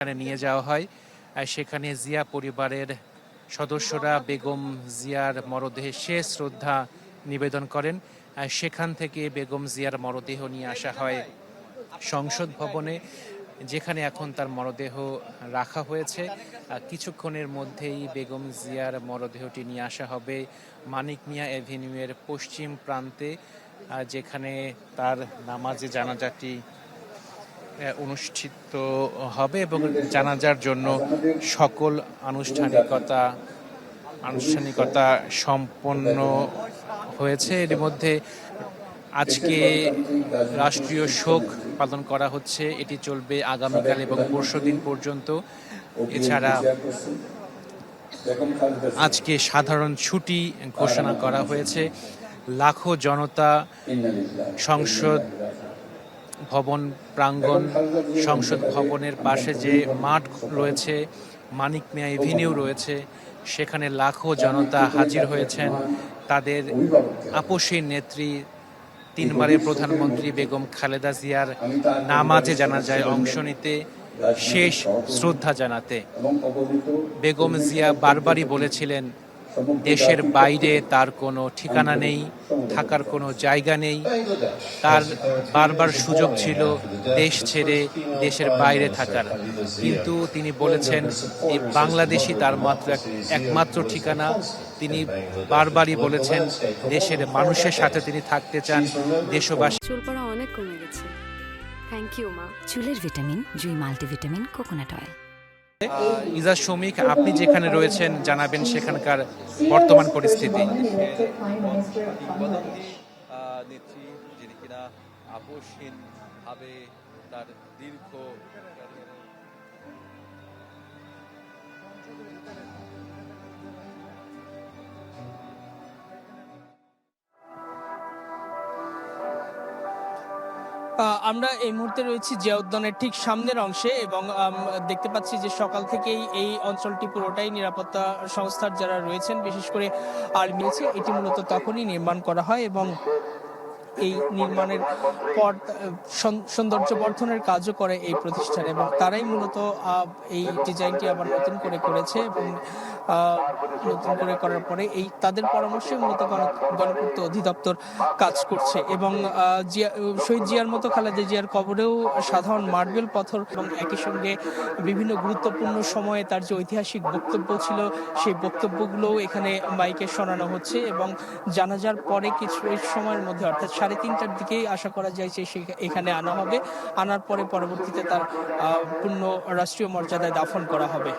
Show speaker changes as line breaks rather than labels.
নিয়ে যাওয়া হয়। সেখানে জিয়া পরিবারের সদস্যরা বেগম জিয়ার মরদেহে শেষ শ্রদ্ধা নিবেদন করেন। সেখান থেকে বেগম জিয়ার মরদেহ নিয়ে আসা হয় সংসদ ভবনে, যেখানে এখন তার মরদেহ রাখা হয়েছে। কিছুক্ষণের মধ্যেই বেগম জিয়ার মরদেহটি নিয়ে আসা হবে মানিক মিয়া এভিনিউয়ের পশ্চিম প্রান্তে, যেখানে তার নামাজে জানাজাটি অনুষ্ঠিত হবে এবং জানাজার জন্য সকল আনুষ্ঠানিকতা সম্পন্ন হয়েছে। এর মধ্যে আজকে রাষ্ট্রীয় শোক পালন করা হচ্ছে, এটি চলবে আগামীকাল এবং পরশুদিন পর্যন্ত। এছাড়া আজকে সাধারণ ছুটি ঘোষণা করা হয়েছে। লাখো জনতা সংসদ ভবন প্রাঙ্গণ, সংসদ ভবনের পাশে যে মাঠ রয়েছে, মানিক মিয়া এভিনিউ রয়েছে, সেখানে লাখো জনতা হাজির হয়েছেন তাদের আপসী নেত্রী তিনবারের প্রধানমন্ত্রী বেগম খালেদা জিয়ার নামাজে জানাজায় অংশ নিতে, শেষ শ্রদ্ধা জানাতে। বেগম জিয়া বারবারই বলেছিলেন দেশের বাইরে তার কোনো ঠিকানা নেই, থাকার কোনো জায়গা নেই। তার বারবার সুযোগ ছিল দেশ ছেড়ে দেশের বাইরে থাকার, কিন্তু তিনি বলেছেন এই বাংলাদেশই তার একমাত্র ঠিকানা। তিনি বারবারই বলেছেন দেশের মানুষের সাথে তিনি থাকতে চান, দেশবাসী।
চুল পড়া অনেক কমে গেছে। থ্যাংক ইউ মা।
চুলের ভিটামিন জুই multivitamin coconut oil.
Ijaz Shoumik, আপনি যেখানে রয়েছেন জানাবেন সেখানকার বর্তমান পরিস্থিতি।
নেত্রী যিনি কিনা আপোষহীন ভাবে তার দীর্ঘ
আমরা এই মুহূর্তে রয়েছি জিয়া উদ্যানের ঠিক সামনের অংশে এবং দেখতে পাচ্ছি যে সকাল থেকেই এই অঞ্চলটি পুরোটাই নিরাপত্তা সংস্থার যারা রয়েছেন, বিশেষ করে আর্মি আছে, এটি মূলত তখনই নির্মাণ করা হয় এবং এই নির্মাণের পর সৌন্দর্য বর্ধনের কাজও করে এই প্রতিষ্ঠান এবং তারাই মূলত এই ডিজাইনটি আবার নতুন করে করেছে এবং নতুন করে করার পরে এই তাদের পরামর্শে মূলত গণপূর্ত অধিদপ্তর কাজ করছে এবং শহীদ জিয়ার মতো খালেদা জিয়ার কবরেও সাধারণ মার্বেল পাথর এবং একই সঙ্গে বিভিন্ন গুরুত্বপূর্ণ সময়ে তার যে ঐতিহাসিক বক্তব্য ছিল সেই বক্তব্যগুলোও এখানে মাইকে শোনানো হচ্ছে এবং জানাজার পরে কিছু সময়ের মধ্যে অর্থাৎ 3:30টার দিকেই আশা করা যায় যে এখানে আনা হবে। আনার পরে পরবর্তীতে তার পূর্ণ রাষ্ট্রীয় মর্যাদায় দাফন করা হবে।